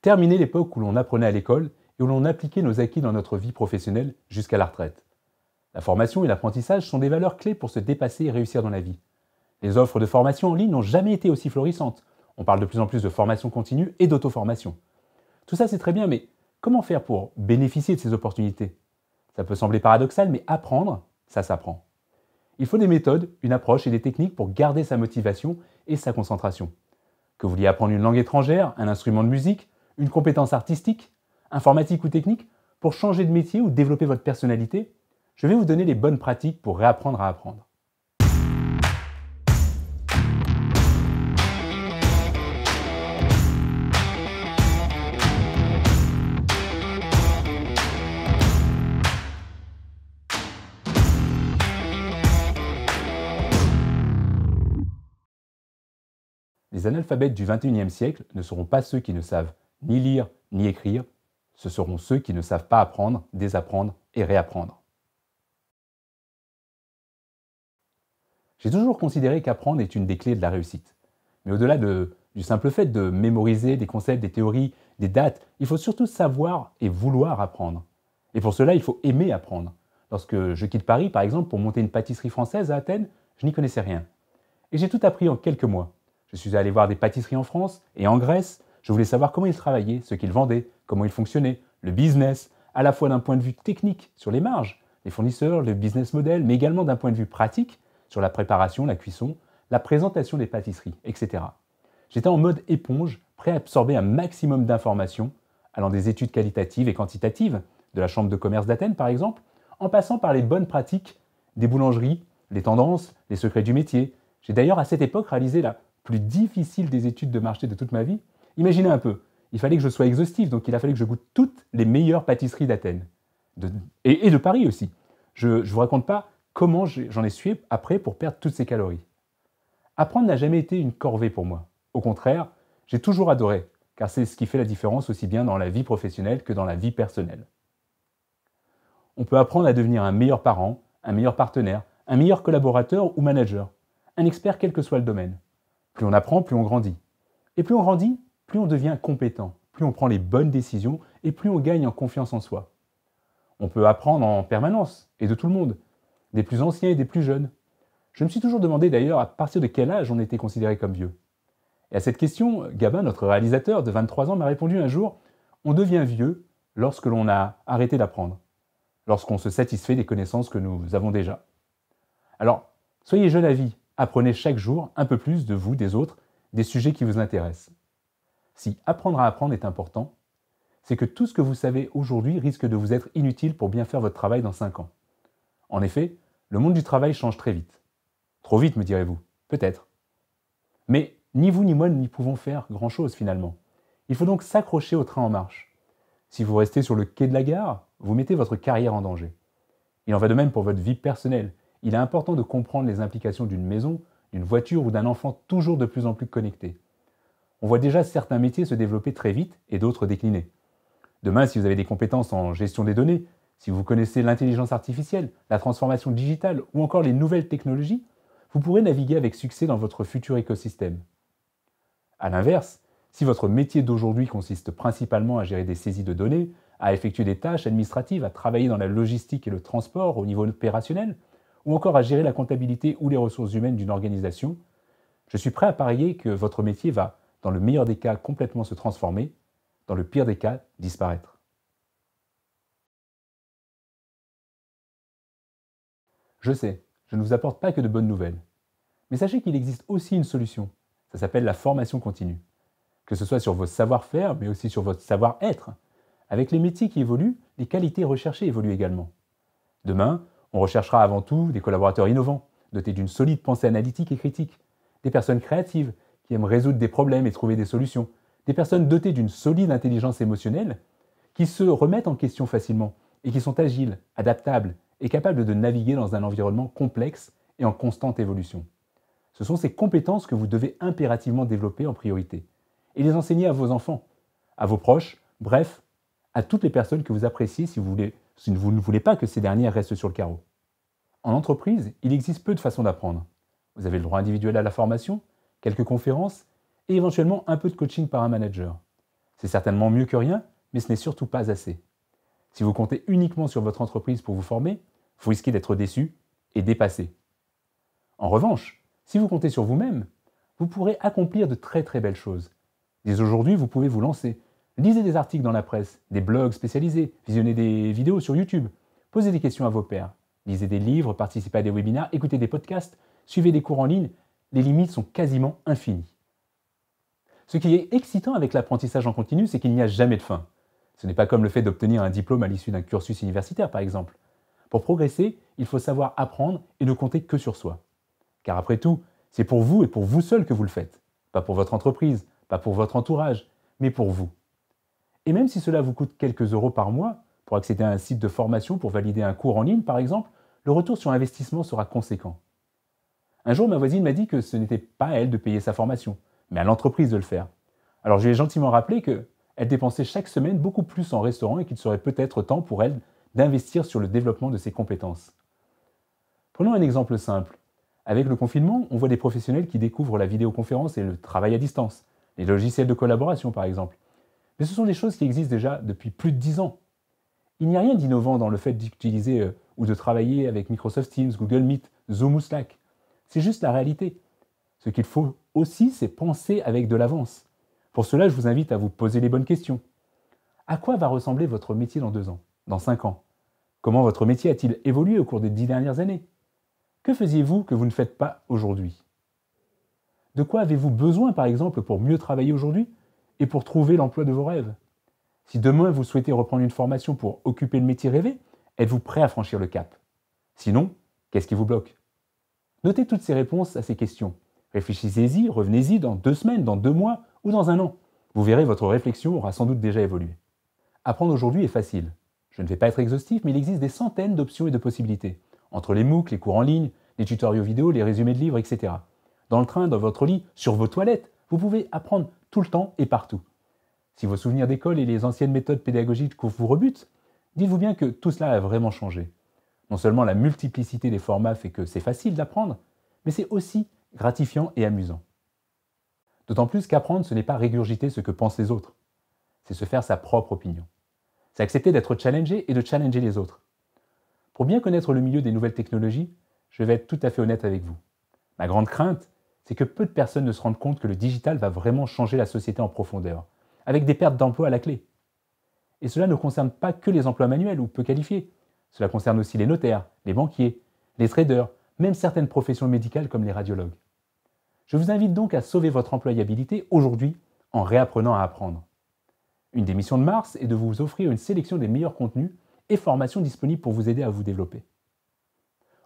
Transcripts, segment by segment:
terminé l'époque où l'on apprenait à l'école et où l'on appliquait nos acquis dans notre vie professionnelle jusqu'à la retraite. La formation et l'apprentissage sont des valeurs clés pour se dépasser et réussir dans la vie. Les offres de formation en ligne n'ont jamais été aussi florissantes. On parle de plus en plus de formation continue et d'auto-formation. Tout ça c'est très bien, mais comment faire pour bénéficier de ces opportunités? Ça peut sembler paradoxal, mais apprendre, ça s'apprend. Il faut des méthodes, une approche et des techniques pour garder sa motivation et sa concentration. Que vous vouliez apprendre une langue étrangère, un instrument de musique, une compétence artistique, informatique ou technique, pour changer de métier ou développer votre personnalité, je vais vous donner les bonnes pratiques pour réapprendre à apprendre. Les analphabètes du XXIe siècle ne seront pas ceux qui ne savent ni lire ni écrire, ce seront ceux qui ne savent pas apprendre, désapprendre et réapprendre. J'ai toujours considéré qu'apprendre est une des clés de la réussite. Mais au-delà du simple fait de mémoriser des concepts, des théories, des dates, il faut surtout savoir et vouloir apprendre. Et pour cela, il faut aimer apprendre. Lorsque je quitte Paris, par exemple, pour monter une pâtisserie française à Athènes, je n'y connaissais rien. Et j'ai tout appris en quelques mois. Je suis allé voir des pâtisseries en France et en Grèce. Je voulais savoir comment ils travaillaient, ce qu'ils vendaient, comment ils fonctionnaient, le business, à la fois d'un point de vue technique sur les marges, les fournisseurs, le business model, mais également d'un point de vue pratique sur la préparation, la cuisson, la présentation des pâtisseries, etc. J'étais en mode éponge, prêt à absorber un maximum d'informations, allant des études qualitatives et quantitatives, de la Chambre de commerce d'Athènes par exemple, en passant par les bonnes pratiques des boulangeries, les tendances, les secrets du métier. J'ai d'ailleurs à cette époque réalisé la plus difficile des études de marché de toute ma vie. Imaginez un peu, il fallait que je sois exhaustif, donc il a fallu que je goûte toutes les meilleures pâtisseries d'Athènes. Et de Paris aussi. Je ne vous raconte pas comment j'en ai sué après pour perdre toutes ces calories. Apprendre n'a jamais été une corvée pour moi. Au contraire, j'ai toujours adoré, car c'est ce qui fait la différence aussi bien dans la vie professionnelle que dans la vie personnelle. On peut apprendre à devenir un meilleur parent, un meilleur partenaire, un meilleur collaborateur ou manager, un expert quel que soit le domaine. Plus on apprend, plus on grandit. Et plus on grandit, plus on devient compétent, plus on prend les bonnes décisions et plus on gagne en confiance en soi. On peut apprendre en permanence, et de tout le monde, des plus anciens et des plus jeunes. Je me suis toujours demandé d'ailleurs à partir de quel âge on était considéré comme vieux. Et à cette question, Gabin, notre réalisateur de 23 ans, m'a répondu un jour « On devient vieux lorsque l'on a arrêté d'apprendre, lorsqu'on se satisfait des connaissances que nous avons déjà. » Alors, soyez jeune à vie, apprenez chaque jour un peu plus de vous, des autres, des sujets qui vous intéressent. Si apprendre à apprendre est important, c'est que tout ce que vous savez aujourd'hui risque de vous être inutile pour bien faire votre travail dans 5 ans. En effet, le monde du travail change très vite. Trop vite, me direz-vous. Peut-être. Mais ni vous ni moi n'y pouvons faire grand-chose finalement. Il faut donc s'accrocher au train en marche. Si vous restez sur le quai de la gare, vous mettez votre carrière en danger. Il en va de même pour votre vie personnelle. Il est important de comprendre les implications d'une maison, d'une voiture ou d'un enfant toujours de plus en plus connecté. On voit déjà certains métiers se développer très vite et d'autres décliner. Demain, si vous avez des compétences en gestion des données, si vous connaissez l'intelligence artificielle, la transformation digitale ou encore les nouvelles technologies, vous pourrez naviguer avec succès dans votre futur écosystème. A l'inverse, si votre métier d'aujourd'hui consiste principalement à gérer des saisies de données, à effectuer des tâches administratives, à travailler dans la logistique et le transport au niveau opérationnel, ou encore à gérer la comptabilité ou les ressources humaines d'une organisation, je suis prêt à parier que votre métier va, dans le meilleur des cas, complètement se transformer, dans le pire des cas, disparaître. Je sais, je ne vous apporte pas que de bonnes nouvelles. Mais sachez qu'il existe aussi une solution. Ça s'appelle la formation continue. Que ce soit sur vos savoir-faire, mais aussi sur votre savoir-être. Avec les métiers qui évoluent, les qualités recherchées évoluent également. Demain, on recherchera avant tout des collaborateurs innovants, dotés d'une solide pensée analytique et critique, des personnes créatives qui aiment résoudre des problèmes et trouver des solutions, des personnes dotées d'une solide intelligence émotionnelle, qui se remettent en question facilement et qui sont agiles, adaptables et capables de naviguer dans un environnement complexe et en constante évolution. Ce sont ces compétences que vous devez impérativement développer en priorité et les enseigner à vos enfants, à vos proches, bref, à toutes les personnes que vous appréciez si vous ne voulez pas que ces dernières restent sur le carreau. En entreprise, il existe peu de façons d'apprendre. Vous avez le droit individuel à la formation, quelques conférences et éventuellement un peu de coaching par un manager. C'est certainement mieux que rien, mais ce n'est surtout pas assez. Si vous comptez uniquement sur votre entreprise pour vous former, vous risquez d'être déçu et dépassé. En revanche, si vous comptez sur vous-même, vous pourrez accomplir de très très belles choses. Dès aujourd'hui, vous pouvez vous lancer. Lisez des articles dans la presse, des blogs spécialisés, visionnez des vidéos sur YouTube, posez des questions à vos pairs, lisez des livres, participez à des webinaires, écoutez des podcasts, suivez des cours en ligne. Les limites sont quasiment infinies. Ce qui est excitant avec l'apprentissage en continu, c'est qu'il n'y a jamais de fin. Ce n'est pas comme le fait d'obtenir un diplôme à l'issue d'un cursus universitaire, par exemple. Pour progresser, il faut savoir apprendre et ne compter que sur soi. Car après tout, c'est pour vous et pour vous seul que vous le faites. Pas pour votre entreprise, pas pour votre entourage, mais pour vous. Et même si cela vous coûte quelques euros par mois, pour accéder à un site de formation, pour valider un cours en ligne par exemple, le retour sur investissement sera conséquent. Un jour, ma voisine m'a dit que ce n'était pas à elle de payer sa formation, mais à l'entreprise de le faire. Alors je lui ai gentiment rappelé qu'elle dépensait chaque semaine beaucoup plus en restaurant et qu'il serait peut-être temps pour elle d'investir sur le développement de ses compétences. Prenons un exemple simple. Avec le confinement, on voit des professionnels qui découvrent la vidéoconférence et le travail à distance, les logiciels de collaboration par exemple. Mais ce sont des choses qui existent déjà depuis plus de 10 ans. Il n'y a rien d'innovant dans le fait d'utiliser ou de travailler avec Microsoft Teams, Google Meet, Zoom ou Slack. C'est juste la réalité. Ce qu'il faut aussi, c'est penser avec de l'avance. Pour cela, je vous invite à vous poser les bonnes questions. À quoi va ressembler votre métier dans 2 ans, dans 5 ans? Comment votre métier a-t-il évolué au cours des 10 dernières années? Que faisiez-vous que vous ne faites pas aujourd'hui? De quoi avez-vous besoin, par exemple, pour mieux travailler aujourd'hui et pour trouver l'emploi de vos rêves? Si demain vous souhaitez reprendre une formation pour occuper le métier rêvé, êtes-vous prêt à franchir le cap? Sinon, qu'est-ce qui vous bloque? Notez toutes ces réponses à ces questions. Réfléchissez-y, revenez-y dans 2 semaines, dans 2 mois ou dans 1 an. Vous verrez, votre réflexion aura sans doute déjà évolué. Apprendre aujourd'hui est facile. Je ne vais pas être exhaustif, mais il existe des centaines d'options et de possibilités. Entre les MOOC, les cours en ligne, les tutoriaux vidéo, les résumés de livres, etc. Dans le train, dans votre lit, sur vos toilettes, vous pouvez apprendre tout le temps et partout. Si vos souvenirs d'école et les anciennes méthodes pédagogiques vous rebutent, dites-vous bien que tout cela a vraiment changé. Non seulement la multiplicité des formats fait que c'est facile d'apprendre, mais c'est aussi gratifiant et amusant. D'autant plus qu'apprendre, ce n'est pas régurgiter ce que pensent les autres. C'est se faire sa propre opinion. C'est accepter d'être challengé et de challenger les autres. Pour bien connaître le milieu des nouvelles technologies, je vais être tout à fait honnête avec vous. Ma grande crainte, c'est que peu de personnes ne se rendent compte que le digital va vraiment changer la société en profondeur, avec des pertes d'emplois à la clé. Et cela ne concerne pas que les emplois manuels ou peu qualifiés. Cela concerne aussi les notaires, les banquiers, les traders, même certaines professions médicales comme les radiologues. Je vous invite donc à sauver votre employabilité aujourd'hui en réapprenant à apprendre. Une des missions de Mars est de vous offrir une sélection des meilleurs contenus et formations disponibles pour vous aider à vous développer.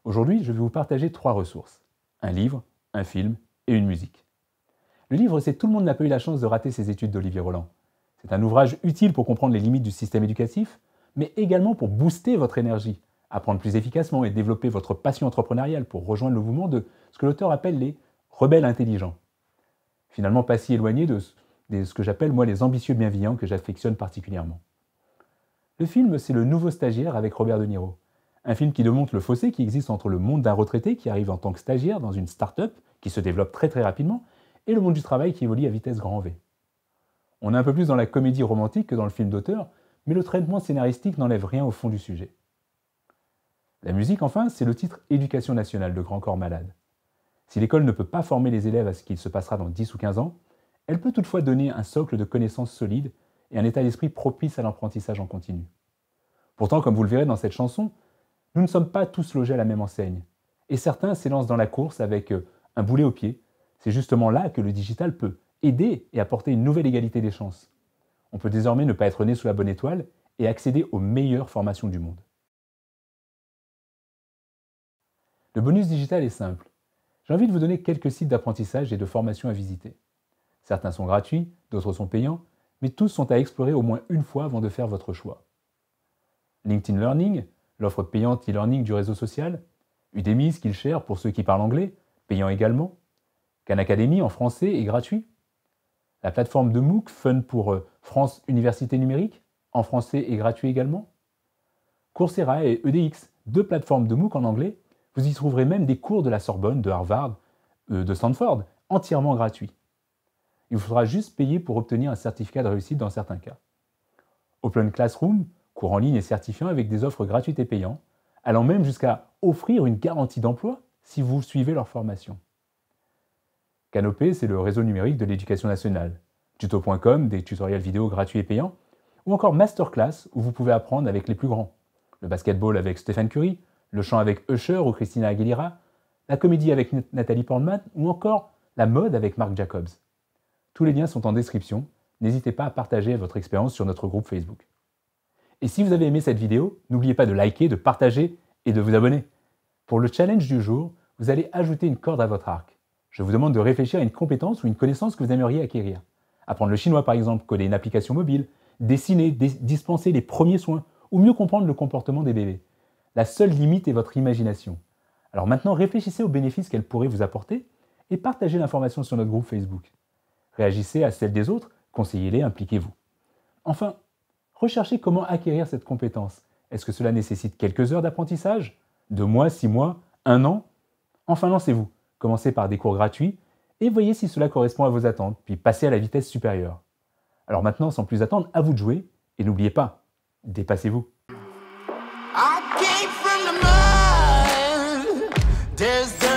Aujourd'hui, je vais vous partager 3 ressources. Un livre, un film et une musique. Le livre, c'est Tout le monde n'a pas eu la chance de rater ses études d'Olivier Roland. C'est un ouvrage utile pour comprendre les limites du système éducatif, mais également pour booster votre énergie, apprendre plus efficacement et développer votre passion entrepreneuriale pour rejoindre le mouvement de ce que l'auteur appelle les rebelles intelligents. Finalement, pas si éloigné de ce que j'appelle moi les ambitieux bienveillants que j'affectionne particulièrement. Le film, c'est Le Nouveau Stagiaire avec Robert De Niro. Un film qui démontre le fossé qui existe entre le monde d'un retraité qui arrive en tant que stagiaire dans une start-up qui se développe très très rapidement et le monde du travail qui évolue à vitesse grand V. On est un peu plus dans la comédie romantique que dans le film d'auteur, mais le traitement scénaristique n'enlève rien au fond du sujet. La musique, enfin, c'est le titre Éducation nationale de Grand Corps Malade. Si l'école ne peut pas former les élèves à ce qu'il se passera dans 10 ou 15 ans, elle peut toutefois donner un socle de connaissances solides et un état d'esprit propice à l'apprentissage en continu. Pourtant, comme vous le verrez dans cette chanson, nous ne sommes pas tous logés à la même enseigne. Et certains s'élancent dans la course avec un boulet au pied. C'est justement là que le digital peut aider et apporter une nouvelle égalité des chances. On peut désormais ne pas être né sous la bonne étoile et accéder aux meilleures formations du monde. Le bonus digital est simple. J'ai envie de vous donner quelques sites d'apprentissage et de formation à visiter. Certains sont gratuits, d'autres sont payants, mais tous sont à explorer au moins une fois avant de faire votre choix. LinkedIn Learning, l'offre payante e-learning du réseau social. Udemy, Skillshare pour ceux qui parlent anglais, payant également. Khan Academy en français et gratuit. La plateforme de MOOC Fun pour France Université Numérique, en français et gratuit également. Coursera et EDX, 2 plateformes de MOOC en anglais. Vous y trouverez même des cours de la Sorbonne, de Harvard, de Stanford, entièrement gratuits. Il vous faudra juste payer pour obtenir un certificat de réussite dans certains cas. Open Classroom, cours en ligne et certifiant avec des offres gratuites et payantes, allant même jusqu'à offrir une garantie d'emploi si vous suivez leur formation. Canopé, c'est le réseau numérique de l'éducation nationale. Tuto.com, des tutoriels vidéo gratuits et payants, ou encore Masterclass, où vous pouvez apprendre avec les plus grands. Le basketball avec Stephen Curry, le chant avec Usher ou Christina Aguilera, la comédie avec Nathalie Portman, ou encore la mode avec Marc Jacobs. Tous les liens sont en description, n'hésitez pas à partager votre expérience sur notre groupe Facebook. Et si vous avez aimé cette vidéo, n'oubliez pas de liker, de partager et de vous abonner. Pour le challenge du jour, vous allez ajouter une corde à votre arc. Je vous demande de réfléchir à une compétence ou une connaissance que vous aimeriez acquérir. Apprendre le chinois par exemple, coder une application mobile, dessiner, dispenser les premiers soins, ou mieux comprendre le comportement des bébés. La seule limite est votre imagination. Alors maintenant, réfléchissez aux bénéfices qu'elle pourrait vous apporter et partagez l'information sur notre groupe Facebook. Réagissez à celle des autres, conseillez-les, impliquez-vous. Enfin, recherchez comment acquérir cette compétence. Est-ce que cela nécessite quelques heures d'apprentissage? 2 mois, 6 mois, 1 an? Enfin, lancez-vous. Commencez par des cours gratuits et voyez si cela correspond à vos attentes, puis passez à la vitesse supérieure. Alors maintenant, sans plus attendre, à vous de jouer et n'oubliez pas, dépassez-vous. I came from the mud. There's